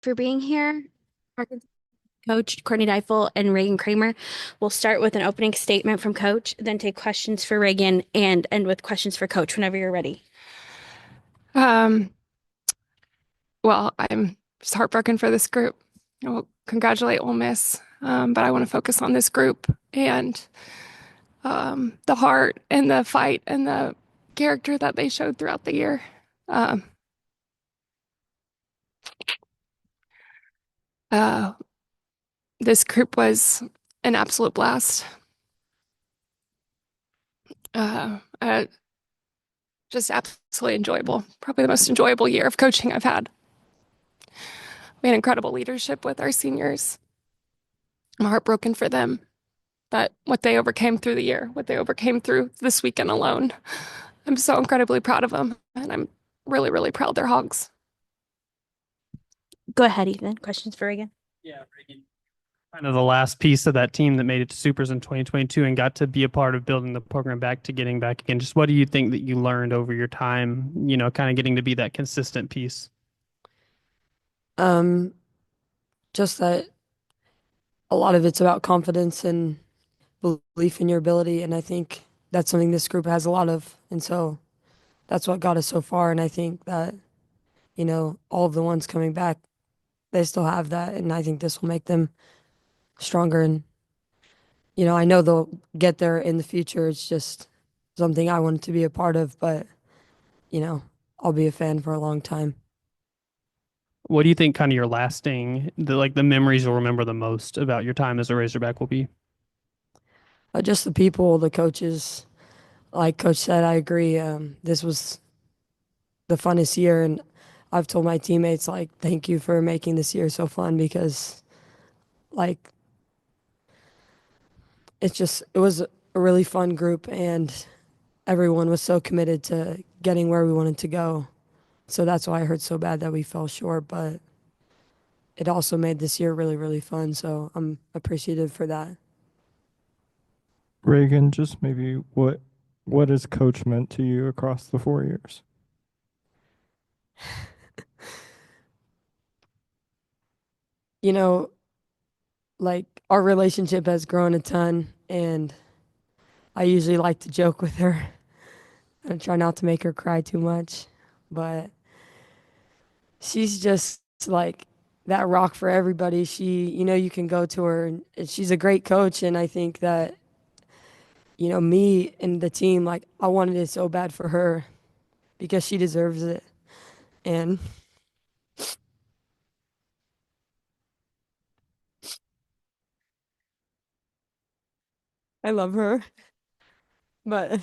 for being here. Arkansas Coach Courtney Deifel and Reagan Kramer. We'll start with an opening statement from Coach, then take questions for Reagan, and end with questions for Coach whenever you're ready. Um, well, I'm just heartbroken for this group. I'll congratulate Ole Miss, but I want to focus on this group and the heart and the fight and the character that they showed throughout the year. Um, uh, this group was an absolute blast. Uh, just absolutely enjoyable. Probably the most enjoyable year of coaching I've had. We had incredible leadership with our seniors. I'm heartbroken for them, but what they overcame through the year, what they overcame through this weekend alone, I'm so incredibly proud of them, and I'm really, really proud they're Hogs. Go ahead, Ethan. Questions for Reagan. Yeah, Reagan. Kind of the last piece of that team that made it to Supers in 2022 and got to be a part of building the program back to getting back again. Just what do you think that you learned over your time, kind of getting to be that consistent piece? Um, just that a lot of it's about confidence and belief in your ability, and I think that's something this group has a lot of, and so that's what got us so far. And I think that, all of the ones coming back, they still have that, and I think this will make them stronger. And I know they'll get there in the future. It's just something I wanted to be a part of, but you know, I'll be a fan for a long time. What do you think kind of your lasting, the memories you'll remember the most about your time as a Razorback will be? Just the people, the coaches, like Coach said, I agree. This was the funnest year, and I've told my teammates like, thank you for making this year so fun because like it was a really fun group, and everyone was so committed to getting where we wanted to go. So that's why I hurt so bad that we fell short, but it also made this year really, really fun. So I'm appreciative for that. Reagan, just maybe what has coach meant to you across the 4 years? You know, like our relationship has grown a ton, and I usually like to joke with her. I try not to make her cry too much, but she's just like that rock for everybody. You can go to her, and she's a great coach. And I think that, me and the team, like, I wanted it so bad for her because she deserves it. And I love her, but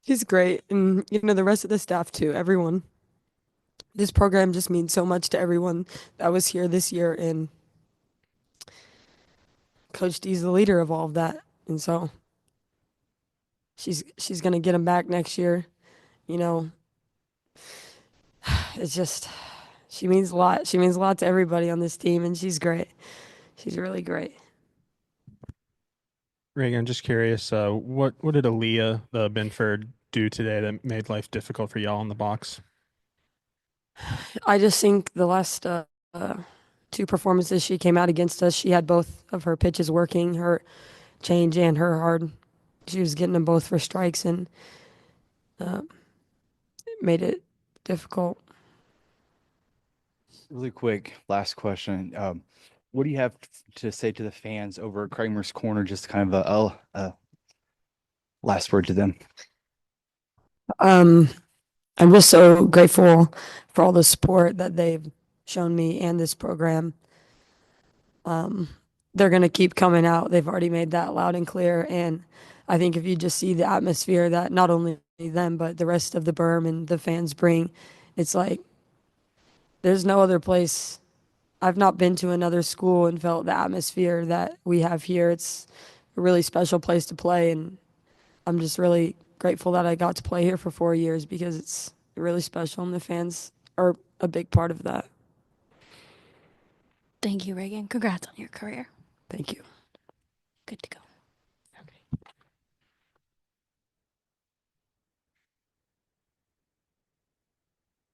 she's great. And, the rest of the staff too, everyone. This program just means so much to everyone that was here this year. And Coach D's the leader of all of that. And so she's gonna get him back next year. You know, it's just she means a lot. She means a lot to everybody on this team, and she's great. She's really great. Reagan, I'm just curious, what did Aaliyah Binford do today that made life difficult for y'all in the box? I just think the last two performances she came out against us, she had both of her pitches working, her change and her hard. She was getting them both for strikes, and uh, it made it difficult. Really quick, last question. What do you have to say to the fans over at Kramer's Corner? Just kind of a last word to them. Um, I'm just so grateful for all the support that they've shown me and this program. Um, they're going to keep coming out. They've already made that loud and clear. And I think if you just see the atmosphere that not only them, but the rest of the berm and the fans bring, it's like there's no other place. I've not been to another school and felt the atmosphere that we have here. It's a really special place to play. And I'm just really grateful that I got to play here for 4 years because it's really special and the fans are a big part of that. Thank you, Reagan. Congrats on your career. Thank you. Good to go.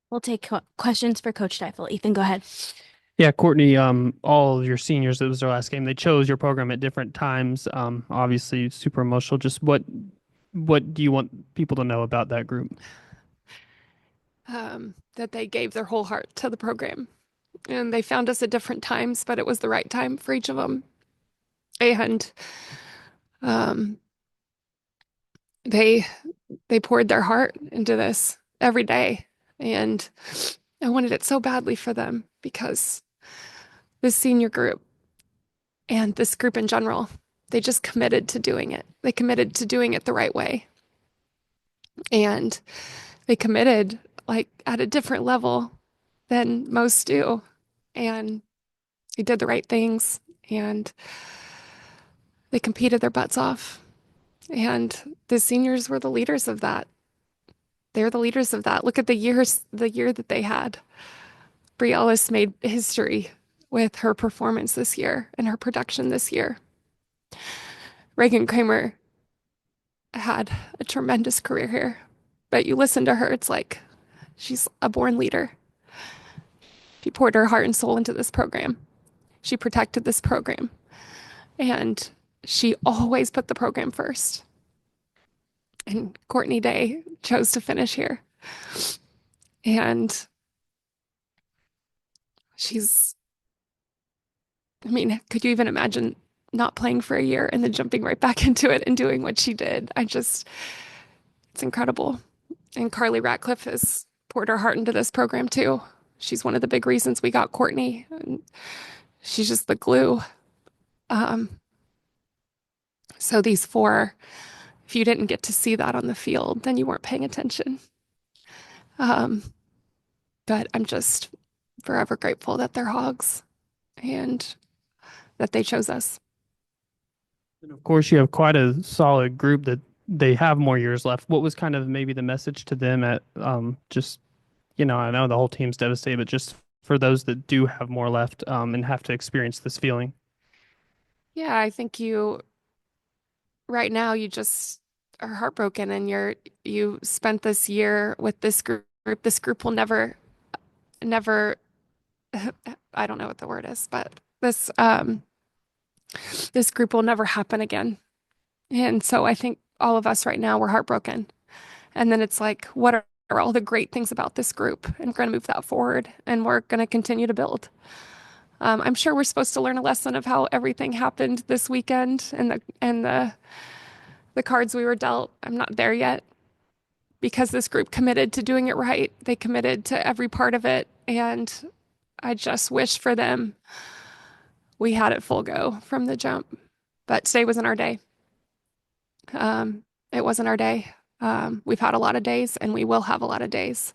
We'll take questions for Coach Deifel. Ethan, go ahead. Yeah, Courtney, all of your seniors, it was their last game. They chose your program at different times. Obviously super emotional. Just what do you want people to know about that group? That they gave their whole heart to the program. And they found us at different times, but it was the right time for each of them. And um, they they poured their heart into this every day. And I wanted it so badly for them because this senior group and this group in general, they just committed to doing it. They committed to doing it the right way. And they committed like at a different level than most do. And they did the right things and they competed their butts off. And the seniors were the leaders of that. They're the leaders of that. Look at the year that they had. Bree Ellis made history with her performance this year and her production this year. Reagan Kramer had a tremendous career here, but you listen to her, it's like she's a born leader. She poured her heart and soul into this program. She protected this program, and she always put the program first. And Courtney Day chose to finish here. And she's, I mean, could you even imagine not playing for a year and then jumping right back into it and doing what she did? It's incredible. And Carly Ratcliffe has poured her heart into this program too. She's one of the big reasons we got Courtney. And she's just the glue. Um, so these four, if you didn't get to see that on the field, then you weren't paying attention. Um, but I'm just forever grateful that they're Hogs and that they chose us. And of course, you have quite a solid group that they have more years left. What was kind of maybe the message to them at just, I know the whole team's devastated, but just for those that do have more left and have to experience this feeling? Yeah, I think right now you just are heartbroken and you spent this year with this group. This group will never I don't know what the word is, but this group will never happen again. And so I think all of us right now we're heartbroken. And then it's like, what are all the great things about this group? And we're going to move that forward and we're going to continue to build. I'm sure we're supposed to learn a lesson of how everything happened this weekend and the cards we were dealt. I'm not there yet because this group committed to doing it right. They committed to every part of it. And I just wish for them we had it full go from the jump. But today wasn't our day. It wasn't our day. We've had a lot of days and we will have a lot of days.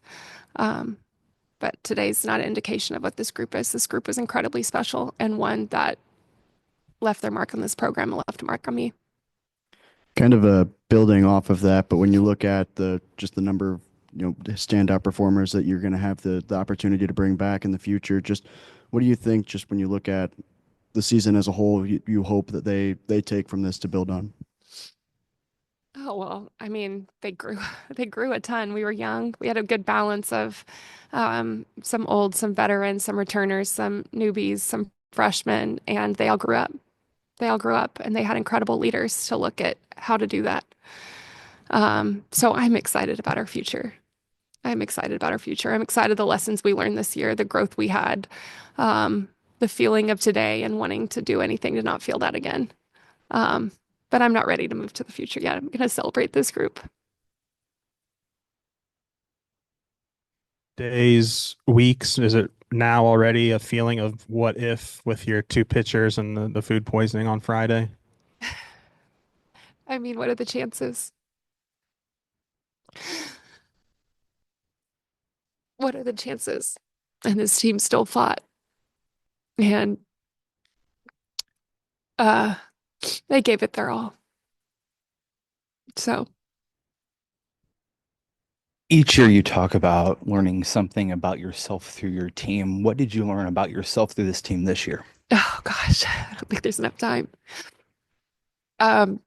But today's not an indication of what this group is. This group was incredibly special and one that left their mark on this program and left a mark on me. Kind of building off of that, but when you look at just the number of standout performers that you're going to have the opportunity to bring back in the future, just what do you think? Just when you look at the season as a whole, you hope that they take from this to build on. Oh, well, I mean, they grew a ton. We were young. We had a good balance of some old, some veterans, some returners, some newbies, some freshmen, and they all grew up. They all grew up and they had incredible leaders to look at how to do that. So I'm excited about our future. I'm excited about our future. I'm excited the lessons we learned this year, the growth we had, the feeling of today and wanting to do anything to not feel that again. But I'm not ready to move to the future yet. I'm going to celebrate this group. Days, weeks, is it now already a feeling of what if with your two pitchers and the food poisoning on Friday? I mean, what are the chances? What are the chances? And this team still fought. And they gave it their all. So Each year you talk about learning something about yourself through your team. What did you learn about yourself through this team this year? oh gosh, I don't think there's enough time. Um,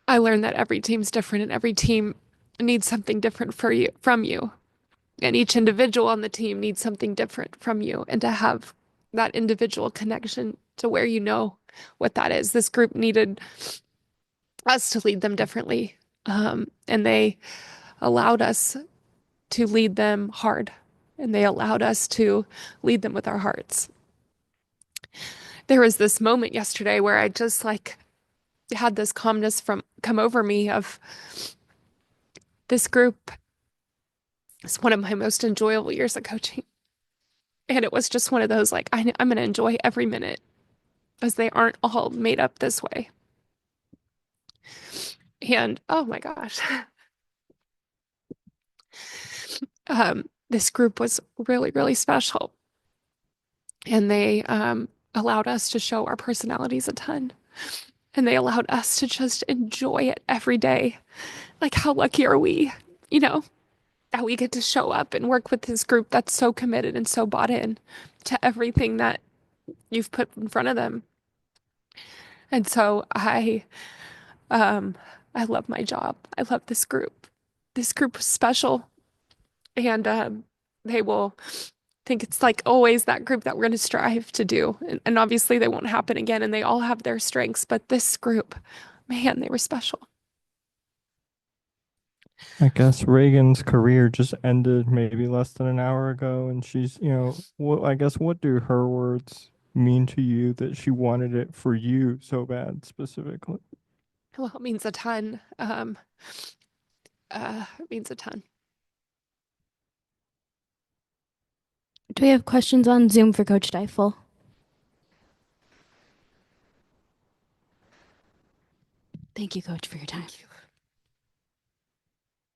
I learned that every team's different and every team needs something different from you. And each individual on the team needs something different from you, and to have that individual connection to where you know what that is. This group needed us to lead them differently. And they allowed us to lead them hard, and they allowed us to lead them with our hearts. There was this moment yesterday where I just like had this calmness come over me of this group is one of my most enjoyable years of coaching. And it was just one of those, like, I'm going to enjoy every minute, as they aren't all made up this way. And oh my gosh, this group was really, really special. And they allowed us to show our personalities a ton. And they allowed us to just enjoy it every day. Like, how lucky are we, that we get to show up and work with this group that's so committed and so bought in to everything that you've put in front of them. And so I love my job. I love this group. This group was special. And they will think it's like always that group that we're going to strive to do. And obviously they won't happen again, and they all have their strengths, but this group, man, they were special. I guess Reagan's career just ended maybe less than an hour ago, and she's, what do her words mean to you that she wanted it for you so bad specifically? Well, it means a ton. It means a ton. Do we have questions on Zoom for Coach Deifel? Thank you, Coach, for your time. Thank you.